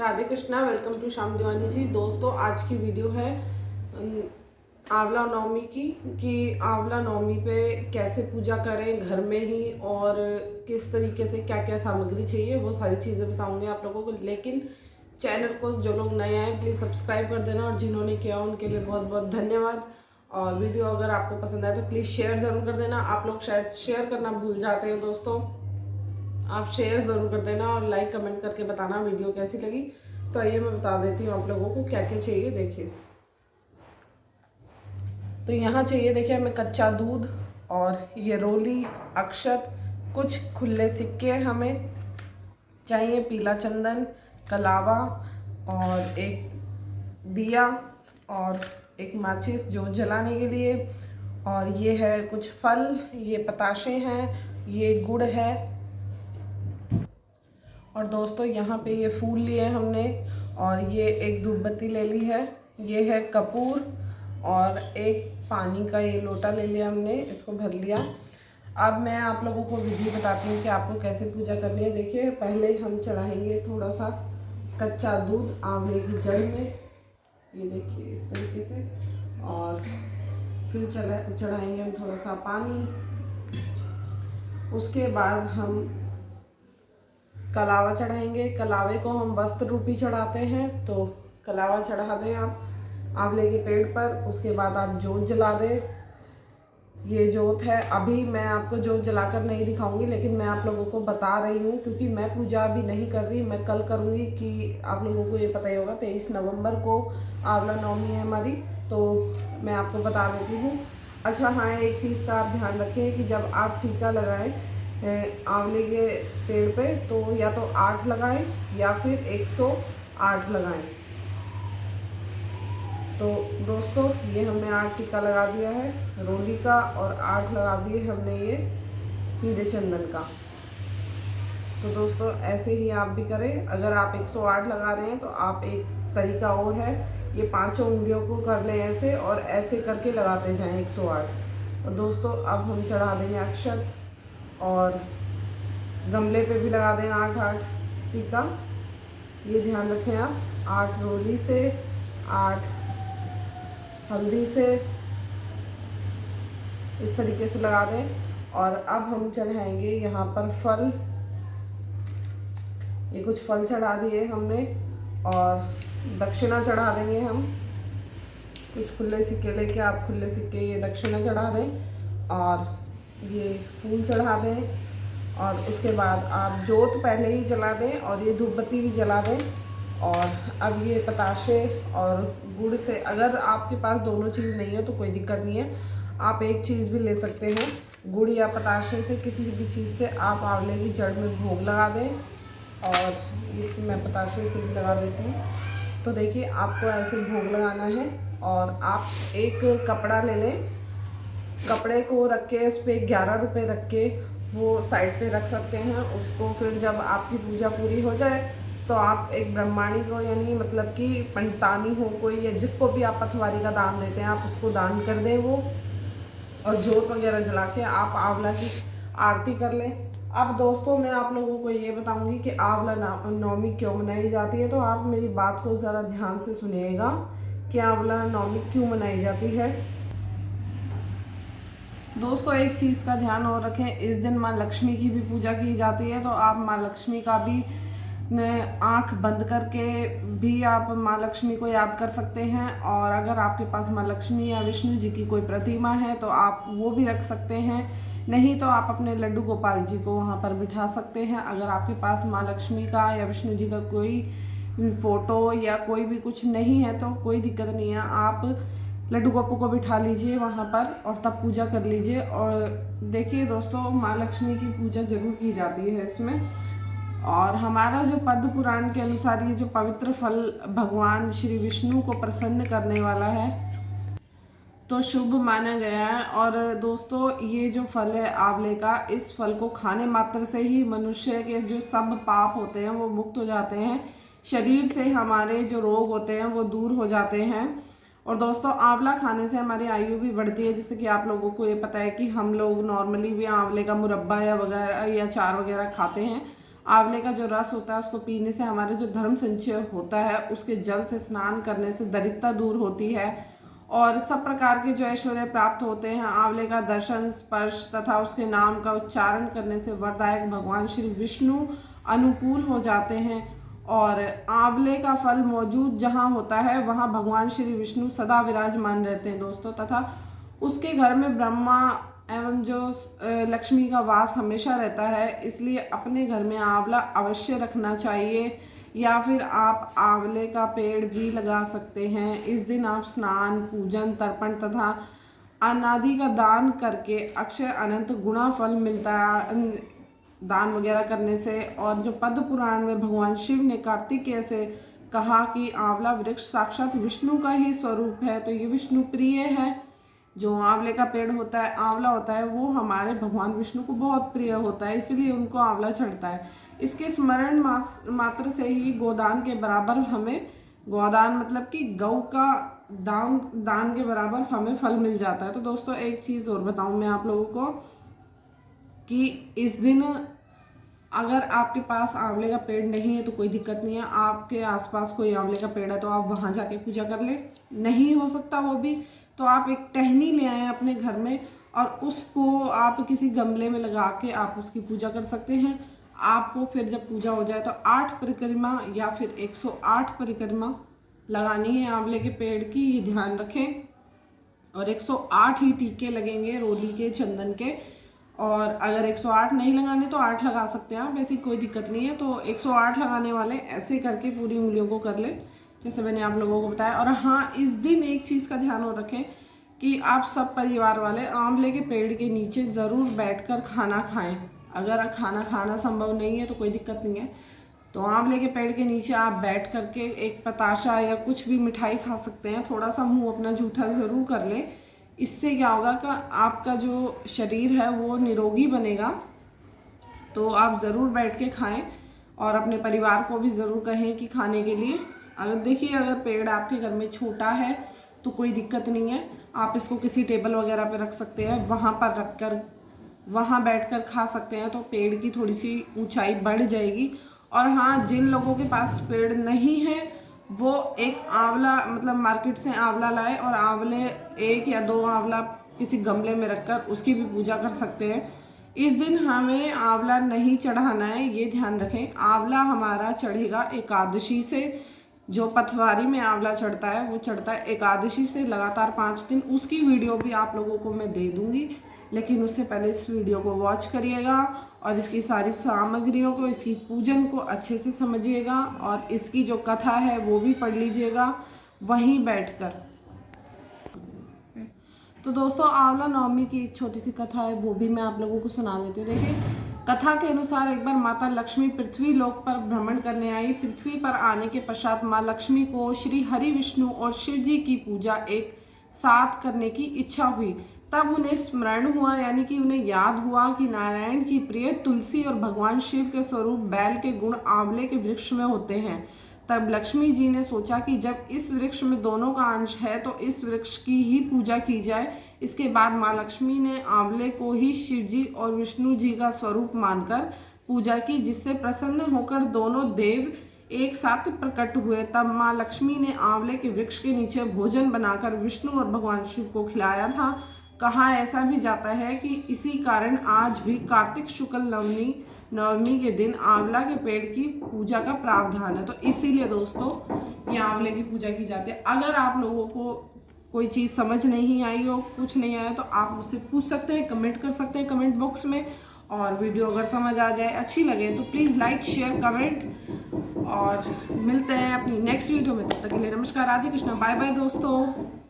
Radhe Krishna. Welcome to Shyam दीवानी जी। दोस्तों, आज की वीडियो है आंवला नवमी की कि आंवला नवमी पे कैसे पूजा करें घर में ही और किस तरीके से क्या क्या सामग्री चाहिए, वो सारी चीज़ें बताऊंगी आप लोगों को। लेकिन चैनल को जो लोग नए आए प्लीज़ सब्सक्राइब कर देना, और जिन्होंने किया उनके लिए बहुत बहुत धन्यवाद। और वीडियो अगर आपको पसंद आए तो प्लीज़ शेयर ज़रूर कर देना। आप लोग शायद शेयर करना भूल जाते हैं दोस्तों, आप शेयर ज़रूर कर देना और लाइक कमेंट करके बताना वीडियो कैसी लगी। तो आइए मैं बता देती हूँ आप लोगों को क्या क्या चाहिए। देखिए, तो यहाँ चाहिए, देखिए हमें कच्चा दूध और ये रोली, अक्षत, कुछ खुले सिक्के हमें चाहिए, पीला चंदन, कलावा और एक दिया और एक माचिस जो जलाने के लिए, और ये है कुछ फल, ये पताशे हैं, ये गुड़ है, और दोस्तों यहाँ पे ये फूल लिए हमने, और ये एक धूपबत्ती ले ली है, ये है कपूर, और एक पानी का ये लोटा ले लिया हमने, इसको भर लिया। अब मैं आप लोगों को विधि बताती हूँ कि आपको कैसे पूजा करनी है। देखिए, पहले हम चढ़ाएंगे थोड़ा सा कच्चा दूध आंवले की जड़ में, ये देखिए इस तरीके से, और फिर चढ़ाएंगे हम थोड़ा सा पानी। उसके बाद हम कलावा चढ़ाएंगे। कलावे को हम वस्त्र रूपी चढ़ाते हैं, तो कलावा चढ़ा दें आप आंवले के पेड़ पर। उसके बाद आप जोत जला दें। ये जोत है, अभी मैं आपको जोत जलाकर नहीं दिखाऊंगी, लेकिन मैं आप लोगों को बता रही हूँ क्योंकि मैं पूजा अभी नहीं कर रही, मैं कल करूँगी। कि आप लोगों को ये पता ही होगा 23 नवंबर को आंवला नवमी है हमारी, तो मैं आपको बता देती हूँ। अच्छा हाँ, एक चीज़ का आप ध्यान रखें कि जब आप टीका लगाएं आंवले के पेड़ पे, तो या तो 8 लगाएं या फिर 108 लगाएं। तो दोस्तों, ये हमने 8 टीका लगा दिया है रोली का, और 8 लगा दिए हमने ये पीले चंदन का। तो दोस्तों, ऐसे ही आप भी करें। अगर आप 108 लगा रहे हैं तो आप, एक तरीका और है, ये 5 उंगलियों को कर लें ऐसे, और ऐसे करके लगाते जाएं 108। और दोस्तों, अब हम चढ़ा देंगे अक्षत, और गमले पे भी लगा दें 8-8 टीका। ये ध्यान रखें आप, 8 रोली से, 8 हल्दी से, इस तरीके से लगा दें। और अब हम चढ़ाएंगे यहाँ पर फल, ये कुछ फल चढ़ा दिए हमने, और दक्षिणा चढ़ा देंगे हम। कुछ खुले सिक्के लेके आप खुले सिक्के ये दक्षिणा चढ़ा दें, और ये फूल चढ़ा दें। और उसके बाद आप जोत पहले ही जला दें, और ये धूपबत्ती भी जला दें। और अब ये पताशे और गुड़ से, अगर आपके पास दोनों चीज़ नहीं है तो कोई दिक्कत नहीं है, आप एक चीज़ भी ले सकते हैं। गुड़ या पताशे से, किसी भी चीज़ से आप आंवले की जड़ में भोग लगा दें। और ये मैं पताशे से भी लगा देती हूँ। तो देखिए, आपको ऐसे भोग लगाना है, और आप एक कपड़ा ले लें, कपड़े को रख के उस पर 11 रुपये रख के वो साइड पे रख सकते हैं उसको। फिर जब आपकी पूजा पूरी हो जाए तो आप एक ब्रह्माणी को, यानी मतलब कि पंडितानी हो कोई, या जिसको भी आप पथवारी का दान देते हैं, आप उसको दान कर दें वो, और जोत वगैरह जला के आप आंवला की आरती कर लें। अब दोस्तों, मैं आप लोगों को ये बताऊंगी कि आंवला नवमी क्यों मनाई जाती है। तो आप मेरी बात को ज़रा ध्यान से सुनिएगा कि आंवला नवमी क्यों मनाई जाती है। दोस्तों, एक चीज़ का ध्यान और रखें, इस दिन माँ लक्ष्मी की भी पूजा की जाती है। तो आप माँ लक्ष्मी का भी आँख बंद करके भी आप माँ लक्ष्मी को याद कर सकते हैं। और अगर आपके पास माँ लक्ष्मी या विष्णु जी की कोई प्रतिमा है तो आप वो भी रख सकते हैं, नहीं तो आप अपने लड्डू गोपाल जी को वहाँ पर बिठा सकते हैं। अगर आपके पास माँ लक्ष्मी का या विष्णु जी का कोई फोटो या कोई भी कुछ नहीं है तो कोई दिक्कत नहीं है, आप लड्डू गोपू को बिठा लीजिए वहाँ पर, और तब पूजा कर लीजिए। और देखिए दोस्तों, माँ लक्ष्मी की पूजा जरूर की जाती है इसमें। और हमारा जो पद्म पुराण के अनुसार ये जो पवित्र फल भगवान श्री विष्णु को प्रसन्न करने वाला है, तो शुभ माना गया है। और दोस्तों, ये जो फल है आंवले का, इस फल को खाने मात्र से ही मनुष्य के जो सब पाप होते हैं वो मुक्त हो जाते हैं, शरीर से हमारे जो रोग होते हैं वो दूर हो जाते हैं। और दोस्तों, आंवला खाने से हमारी आयु भी बढ़ती है। जैसे कि आप लोगों को ये पता है कि हम लोग नॉर्मली भी आंवले का मुरब्बा या वगैरह या चार वगैरह खाते हैं। आंवले का जो रस होता है उसको पीने से हमारे जो धर्म संचय होता है उसके जल से स्नान करने से दरिद्रता दूर होती है और सब प्रकार के जो ऐश्वर्य प्राप्त होते हैं। आंवले का दर्शन, स्पर्श तथा उसके नाम का उच्चारण करने से वरदायक भगवान श्री विष्णु अनुकूल हो जाते हैं और आंवले का फल मौजूद जहाँ होता है वहाँ भगवान श्री विष्णु सदा विराजमान रहते हैं दोस्तों, तथा उसके घर में ब्रह्मा एवं जो लक्ष्मी का वास हमेशा रहता है। इसलिए अपने घर में आंवला अवश्य रखना चाहिए या फिर आप आंवले का पेड़ भी लगा सकते हैं। इस दिन आप स्नान, पूजन, तर्पण तथा अनादि का दान करके अक्षय अनंत गुणा फल मिलता है दान वगैरह करने से। और जो पद्म पुराण में भगवान शिव ने कार्तिकेय से कहा कि आंवला वृक्ष साक्षात विष्णु का ही स्वरूप है, तो ये विष्णु प्रिय है। जो आंवले का पेड़ होता है, आंवला होता है, वो हमारे भगवान विष्णु को बहुत प्रिय होता है, इसलिए उनको आंवला चढ़ता है। इसके स्मरण मात्र से ही गोदान के बराबर हमें, गोदान मतलब कि गौ का दान के बराबर हमें फल मिल जाता है। तो दोस्तों एक चीज़ और बताऊं मैं आप लोगों को कि इस दिन अगर आपके पास आंवले का पेड़ नहीं है तो कोई दिक्कत नहीं है, आपके आसपास कोई आंवले का पेड़ है तो आप वहाँ जाके पूजा कर ले। नहीं हो सकता वो भी तो आप एक टहनी ले आए अपने घर में और उसको आप किसी गमले में लगा के आप उसकी पूजा कर सकते हैं। आपको फिर जब पूजा हो जाए तो 8 परिक्रमा या फिर 108 परिक्रमा लगानी है आंवले के पेड़ की, ये ध्यान रखें। और 108 ही टीके लगेंगे रोली के, चंदन के। और अगर 108 नहीं लगाने तो 8 लगा सकते हैं आप, ऐसी कोई दिक्कत नहीं है। तो 108 लगाने वाले ऐसे करके पूरी उंगलियों को कर ले जैसे मैंने आप लोगों को बताया। और हाँ, इस दिन एक चीज़ का ध्यान और रखें कि आप सब परिवार वाले आंवले के पेड़ के नीचे ज़रूर बैठकर खाना खाएं। अगर खाना खाना संभव नहीं है तो कोई दिक्कत नहीं है, तो आंवले के पेड़ के नीचे आप बैठ करके एक पताशा या कुछ भी मिठाई खा सकते हैं। थोड़ा सा मुंह अपना जूठा ज़रूर कर ले। इससे क्या होगा कि आपका जो शरीर है वो निरोगी बनेगा। तो आप ज़रूर बैठ के खाएं और अपने परिवार को भी ज़रूर कहें कि खाने के लिए। अगर देखिए, अगर पेड़ आपके घर में छोटा है तो कोई दिक्कत नहीं है, आप इसको किसी टेबल वगैरह पे रख सकते हैं, वहाँ पर रखकर वहाँ बैठकर खा सकते हैं, तो पेड़ की थोड़ी सी ऊंचाई बढ़ जाएगी। और हाँ, जिन लोगों के पास पेड़ नहीं है वो एक आंवला मतलब मार्केट से आंवला लाए और आंवले 1 या 2 आंवला किसी गमले में रखकर उसकी भी पूजा कर सकते हैं। इस दिन हमें आंवला नहीं चढ़ाना है, ये ध्यान रखें। आंवला हमारा चढ़ेगा एकादशी से। जो पथवारी में आंवला चढ़ता है वो चढ़ता है एकादशी से लगातार 5 दिन। उसकी वीडियो भी आप लोगों को मैं दे दूंगी, लेकिन उससे पहले इस वीडियो को वॉच करिएगा और इसकी सारी सामग्रियों को, इसकी पूजन को अच्छे से समझिएगा और इसकी जो कथा है वो भी पढ़ लीजिएगा वहीं बैठकर। तो दोस्तों, आंवला नवमी की एक छोटी सी कथा है, वो भी मैं आप लोगों को सुना देती हूँ। देखिए, कथा के अनुसार एक बार माता लक्ष्मी पृथ्वी लोक पर भ्रमण करने आई। पृथ्वी पर आने के पश्चात माँ लक्ष्मी को श्री हरि, विष्णु और शिव जी की पूजा एक साथ करने की इच्छा हुई। तब उन्हें स्मरण हुआ, यानी कि उन्हें याद हुआ कि नारायण की प्रिय तुलसी और भगवान शिव के स्वरूप बैल के गुण आंवले के वृक्ष में होते हैं। तब लक्ष्मी जी ने सोचा कि जब इस वृक्ष में दोनों का अंश है तो इस वृक्ष की ही पूजा की जाए। इसके बाद माँ लक्ष्मी ने आंवले को ही शिव जी और विष्णु जी का स्वरूप मानकर पूजा की, जिससे प्रसन्न होकर दोनों देव एक साथ प्रकट हुए। तब माँ लक्ष्मी ने आंवले के वृक्ष के नीचे भोजन बनाकर विष्णु और भगवान शिव को खिलाया था। कहा ऐसा भी जाता है कि इसी कारण आज भी कार्तिक शुक्ल नवमी के दिन आंवला के पेड़ की पूजा का प्रावधान है। तो इसीलिए दोस्तों ये आंवले की पूजा की जाती है। अगर आप लोगों को कोई चीज़ समझ नहीं आई हो, कुछ नहीं आया, तो आप मुझसे पूछ सकते हैं, कमेंट कर सकते हैं कमेंट बॉक्स में। और वीडियो अगर समझ आ जाए, अच्छी लगे तो प्लीज़ लाइक, शेयर, कमेंट। और मिलते हैं अपनी नेक्स्ट वीडियो में, तब तक के लिए नमस्कार, राधे कृष्णा, बाय बाय दोस्तों।